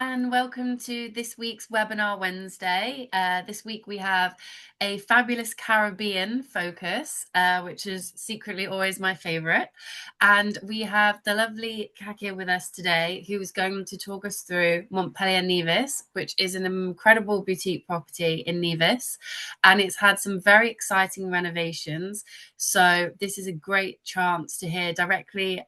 And welcome to this week's webinar Wednesday. This week we have a fabulous Caribbean focus, which is secretly always my favorite. And we have the lovely Kakia with us today, who is going to talk us through Montpelier Nevis, which is an incredible boutique property in Nevis. And it's had some very exciting renovations. So this is a great chance to hear directly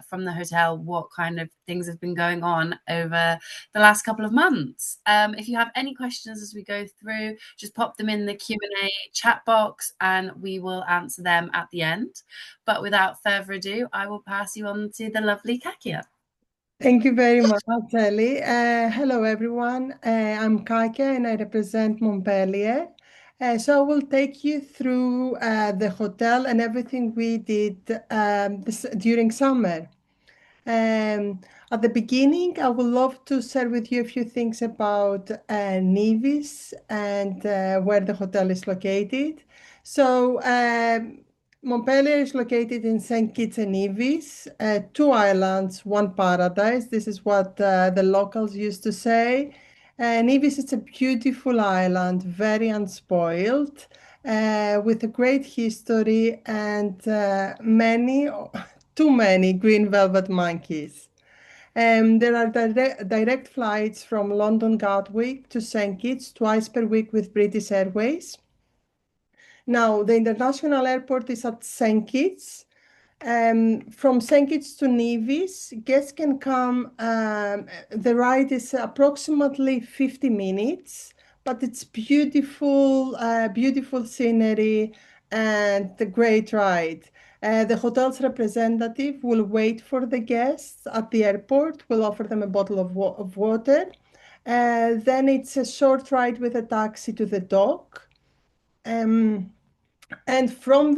from the hotel what kind of things have been going on over the last couple of months. If you have any questions as we go through, just pop them in the Q&A chat box and we will answer them at the end. But without further ado, I will pass you on to the lovely Kakia. Thank you very much, Ellie. Hello, everyone. I'm Kakia and I represent Montpellier. So I will take you through the hotel and everything we did during summer. At the beginning, I would love to share with you a few things about Nevis and where the hotel is located. So, Montpellier is located in St. Kitts and Nevis, two islands, one paradise. This is what the locals used to say. Nevis is a beautiful island, very unspoiled, with a great history and too many green velvet monkeys. There are direct flights from London Gatwick to St. Kitts twice per week with British Airways. Now, the international airport is at St. Kitts. From St. Kitts to Nevis, guests can come. The ride is approximately 50 minutes, but it's beautiful, beautiful scenery and a great ride. The hotel's representative will wait for the guests at the airport, will offer them a bottle of water. Then it's a short ride with a taxi to the dock. And from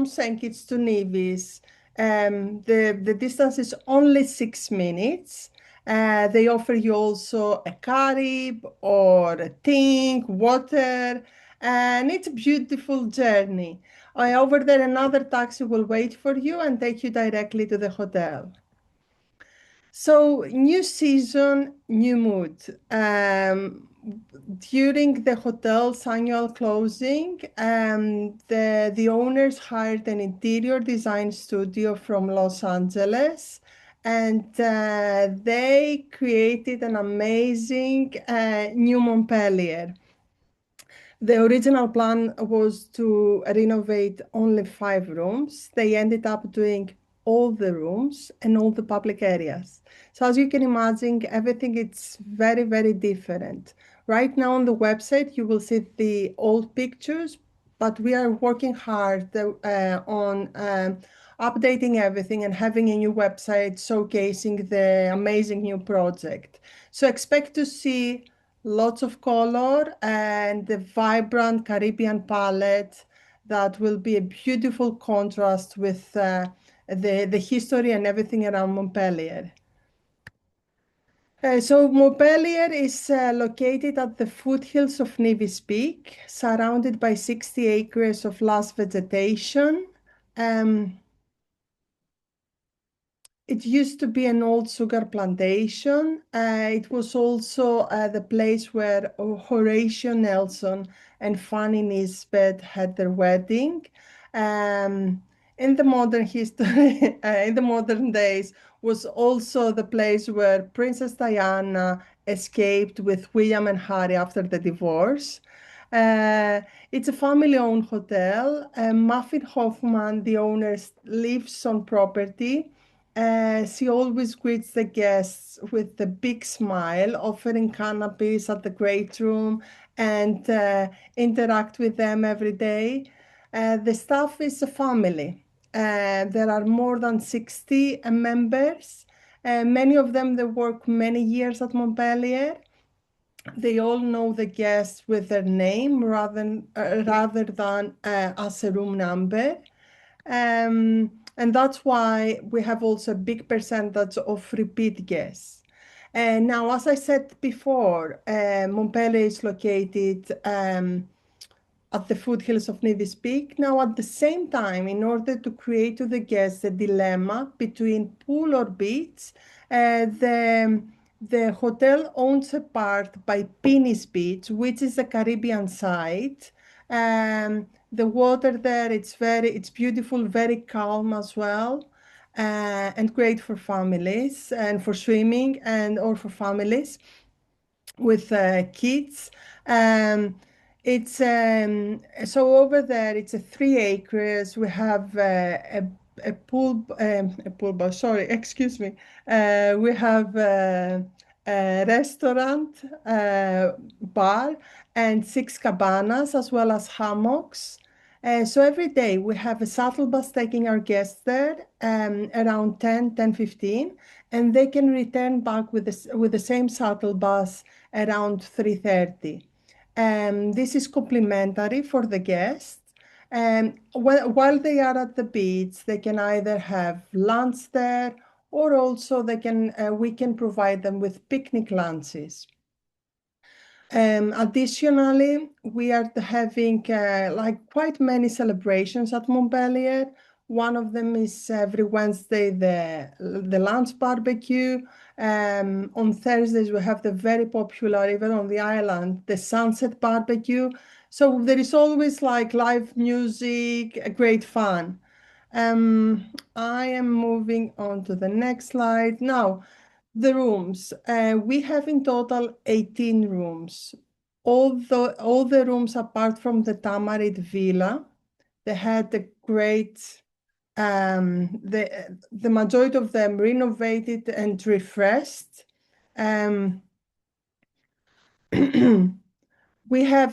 St. Kitts to Nevis, the distance is only 6 minutes. They offer you also a carib or a ting, water, and it's a beautiful journey. Over there, another taxi will wait for you and take you directly to the hotel. So, new season, new mood. During the hotel's annual closing, the owners hired an interior design studio from Los Angeles, and they created an amazing new Montpelier. The original plan was to renovate only 5 rooms. They ended up doing all the rooms and all the public areas. So as you can imagine, everything is very, very different. Right now on the website, you will see the old pictures, but we are working hard on updating everything and having a new website showcasing the amazing new project. So expect to see lots of color and the vibrant Caribbean palette that will be a beautiful contrast with the history and everything around Montpellier. So Montpellier is located at the foothills of Nevis Peak, surrounded by 60 acres of lush vegetation. It used to be an old sugar plantation. It was also the place where Horatio Nelson and Fanny Nisbet had their wedding. In the modern history, in the modern days, was also the place where Princess Diana escaped with William and Harry after the divorce. It's a family-owned hotel. Muffin Hoffman, the owner, lives on property. She always greets the guests with a big smile, offering canapes at the great room and interact with them every day. The staff is a family. There are more than 60 members. Many of them they work many years at Montpellier. They all know the guests with their name rather than as a room number. And that's why we have also a big percentage of repeat guests. And now, as I said before, Montpellier is located at the foothills of Nevis Peak. Now, at the same time, in order to create to the guests a dilemma between pool or beach, the The hotel owns a part by Penis Beach, which is the Caribbean side. The water there, it's beautiful, very calm as well, and great for families and for swimming and or for families with kids. Um, it's so over there. It's a 3 acres. We have a pool bar. Sorry, excuse me. We have a restaurant, bar, and six cabanas as well as hammocks. So every day we have a shuttle bus taking our guests there around 10:15, and they can return back with the same shuttle bus around 3:30. This is complimentary for the guests. While they are at the beach, they can either have lunch there or also we can provide them with picnic lunches. Additionally, we are having like quite many celebrations at Montpellier. One of them is every Wednesday the lunch barbecue. On Thursdays we have the very popular, even on the island, the sunset barbecue. So there is always like live music, great fun. I am moving on to the next slide now. The rooms. We have in total 18 rooms. All the rooms apart from the Tamarit Villa, they had a great the majority of them renovated and refreshed. Um, We have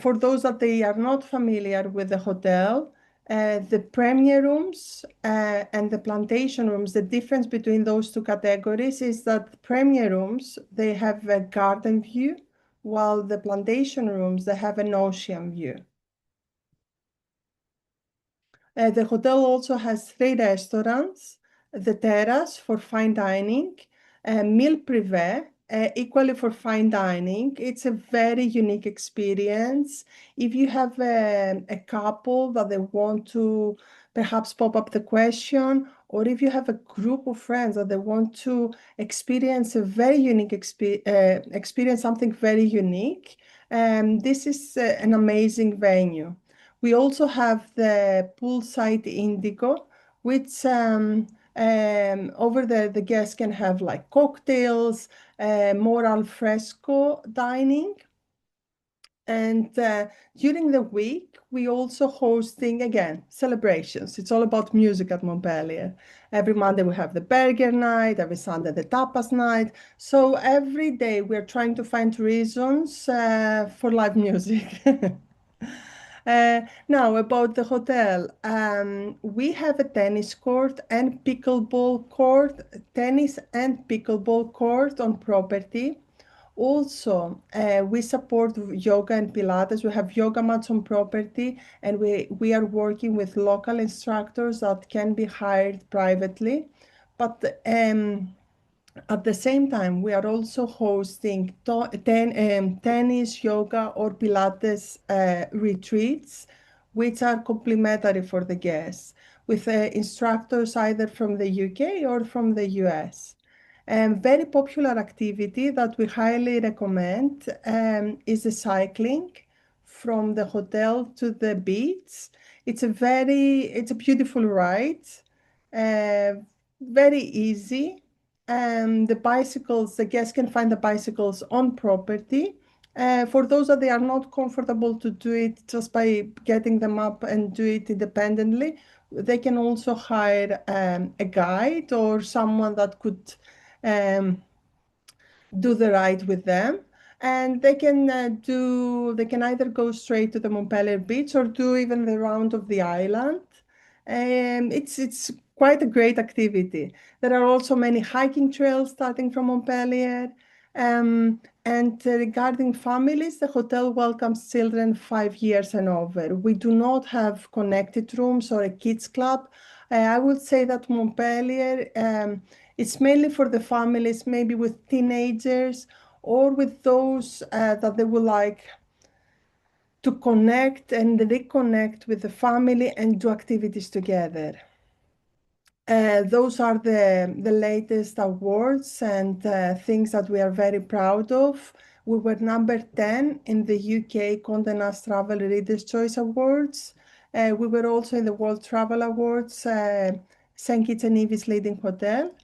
for those that they are not familiar with the hotel, the premier rooms and the plantation rooms. The difference between those two categories is that premier rooms, they have a garden view, while the plantation rooms, they have an ocean view. The hotel also has 3 restaurants, the terrace for fine dining, meal privé, equally for fine dining. It's a very unique experience. If you have a couple that they want to perhaps pop up the question, or if you have a group of friends that they want to experience a very unique experience, something very unique, this is an amazing venue. We also have the poolside indigo, which over there the guests can have like cocktails, more al fresco dining. And during the week, we also hosting again celebrations. It's all about music at Montpellier. Every Monday we have the burger night, every Sunday the tapas night. So every day we're trying to find reasons for live music. Now, about the hotel, we have a tennis court and pickleball court, tennis and pickleball court on property. Also, we support yoga and Pilates. We have yoga mats on property, and we are working with local instructors that can be hired privately. But at the same time, we are also hosting tennis, yoga, or Pilates retreats, which are complimentary for the guests, with instructors either from the UK or from the US. Very popular activity that we highly recommend is the cycling from the hotel to the beach. It's a beautiful ride, uh, very easy. The guests can find the bicycles on property. For those that they are not comfortable to do it just by getting them up and do it independently, they can also hire a guide or someone that could um, do the ride with them. And they can either go straight to the Montpellier beach or do even the round of the island. It's quite a great activity. There are also many hiking trails starting from Montpellier. And regarding families, the hotel welcomes children 5 years and over. We do not have connected rooms or a kids club. I would say that Montpellier, it's mainly for the families, maybe with teenagers or with those that they would like to connect and reconnect with the family and do activities together. Those are the latest awards and things that we are very proud of. We were number 10 in the UK Condé Nast Travel Readers' Choice Awards. We were also in the World Travel Awards, St. Kitts and Nevis Leading Hotel.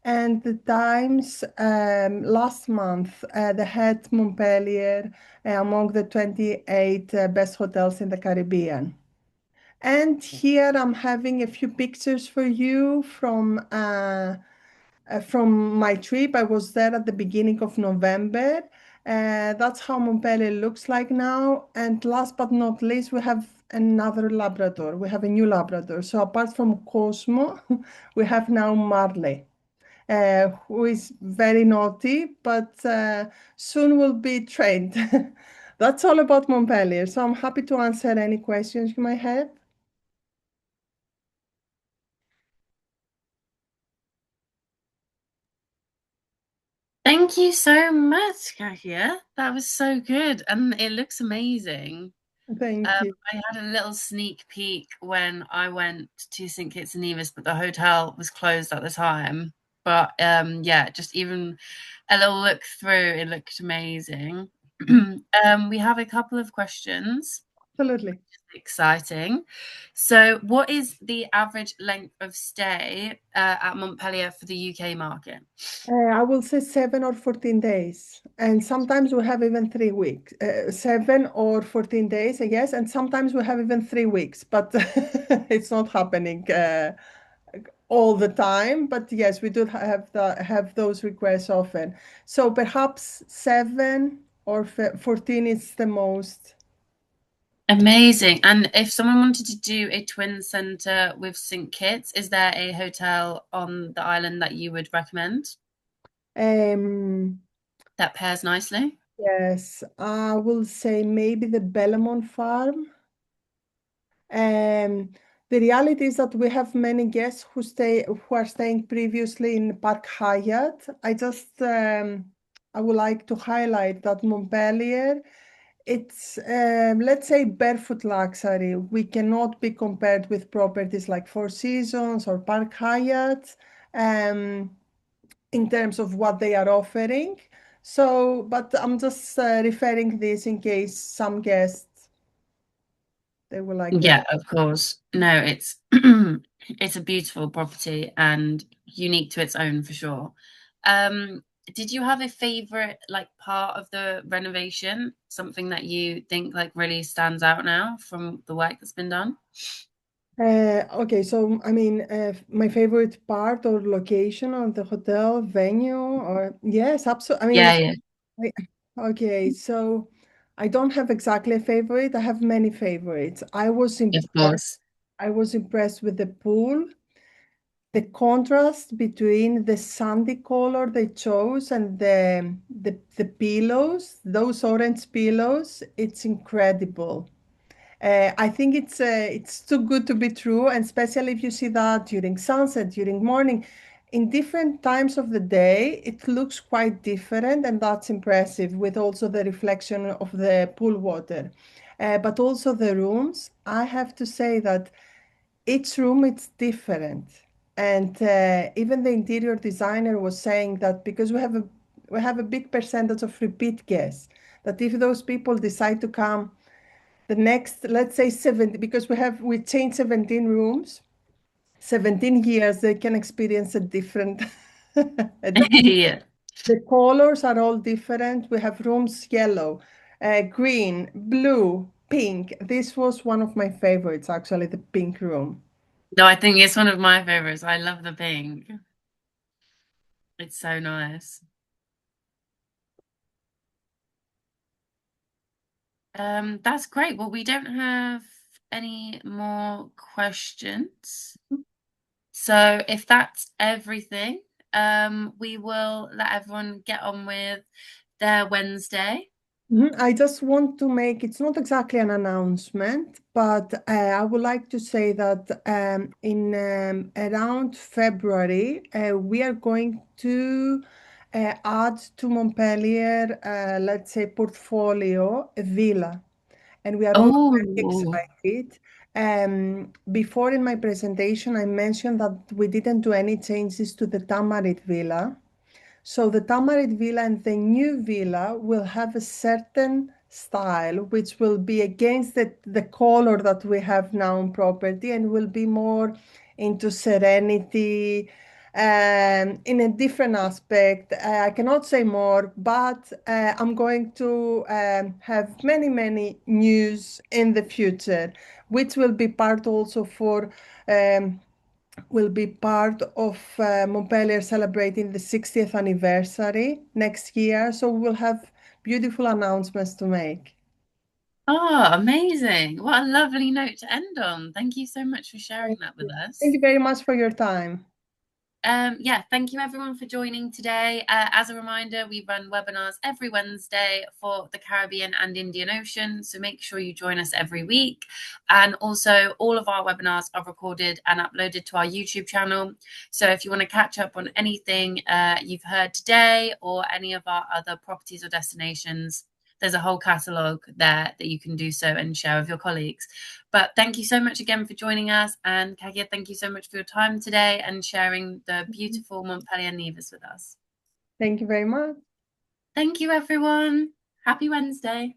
And the Times last month, they had Montpellier among the 28 best hotels in the Caribbean. And here I'm having a few pictures for you from my trip. I was there at the beginning of November. That's how Montpellier looks like now. And last but not least, we have another Labrador. We have a new Labrador. So apart from Cosmo, we have now Marley, who is very naughty, but soon will be trained. That's all about Montpellier. So I'm happy to answer any questions you might have. Thank you so much, Kakia. That was so good, and it looks amazing. Thank you. I had a little sneak peek when I went to St. Kitts and Nevis, but the hotel was closed at the time. But yeah, just even a little look through, it looked amazing. We have a couple of questions. Absolutely. Exciting. So, what is the average length of stay at Montpellier for the UK market? I will say 7 or 14 days. And sometimes we have even 3 weeks. 7 or 14 days, I guess. And sometimes we have even 3 weeks, but it's not happening all the time. But yes, we do have those requests often. So perhaps 7 or 14 is the most. Amazing. And if someone wanted to do a twin center with St. Kitts, is there a hotel on the island that you would recommend Um, that pairs nicely? yes, I will say maybe the Bellamont Farm. Um, the reality is that we have many guests who are staying previously in Park Hyatt. I would like to highlight that Montpellier, it's let's say barefoot luxury. We cannot be compared with properties like Four Seasons or Park Hyatt um, in terms of what they are offering. So, but I'm just referring this in case some guests they would like that. Yeah, of course. No, it's it's a beautiful property and unique to its own for sure. Um, did you have a favorite like part of the renovation? Something that you think like really stands out now from the work that's been done? Okay, so I mean, my favorite part or location of the hotel venue, or yes, absolutely. I mean, Yeah, yeah, I, okay, so I don't have exactly a favorite. I have many favorites. of course. I was impressed with the pool, the contrast between the sandy color they chose and the pillows, those orange pillows. It's incredible. I think it's too good to be true, and especially if you see that during sunset, during morning, in different times of the day, it looks quite different, and that's impressive with also the reflection of the pool water. But also the rooms, I have to say that each room it's different, and even the interior designer was saying that because we have a big percentage of repeat guests, that if those people decide to come the next, let's say 70, because we changed 17 rooms, 17 years, they can experience a different, Yeah. the colors are all different. We have rooms yellow, green, blue, pink. This was one of my favorites, actually, the pink room. No, I think it's one of my favorites. I love the pink. It's so nice. That's great. Well, we don't have any more questions. So if that's everything, we will let everyone get on with their Wednesday. I just want to make, it's not exactly an announcement, but I would like to say that in around February, we are going to add to Montpellier, let's say, portfolio a villa. And we are all very Oh, excited. Before in my presentation, I mentioned that we didn't do any changes to the Tamarit Villa. So the Tamarit Villa and the new villa will have a certain style, which will be against the color that we have now on property and will be more into serenity in a different aspect. I cannot say more, but I'm going to have many, many news in the future, which will be part also for will be part of Montpellier celebrating the 60th anniversary next year. So we'll have beautiful announcements to make. Oh, amazing. What a lovely note to end on. Thank you so much for sharing Thank that with you. Thank us. you very much for your time. Yeah, thank you everyone for joining today. As a reminder, we run webinars every Wednesday for the Caribbean and Indian Ocean, so make sure you join us every week. And also, all of our webinars are recorded and uploaded to our YouTube channel. So if you want to catch up on anything you've heard today or any of our other properties or destinations, there's a whole catalogue there that you can do so and share with your colleagues. But thank you so much again for joining us. And Kagia, thank you so much for your time today and sharing the beautiful Montpellier Nevis with us. Thank you very much. Thank you, everyone. Happy Wednesday.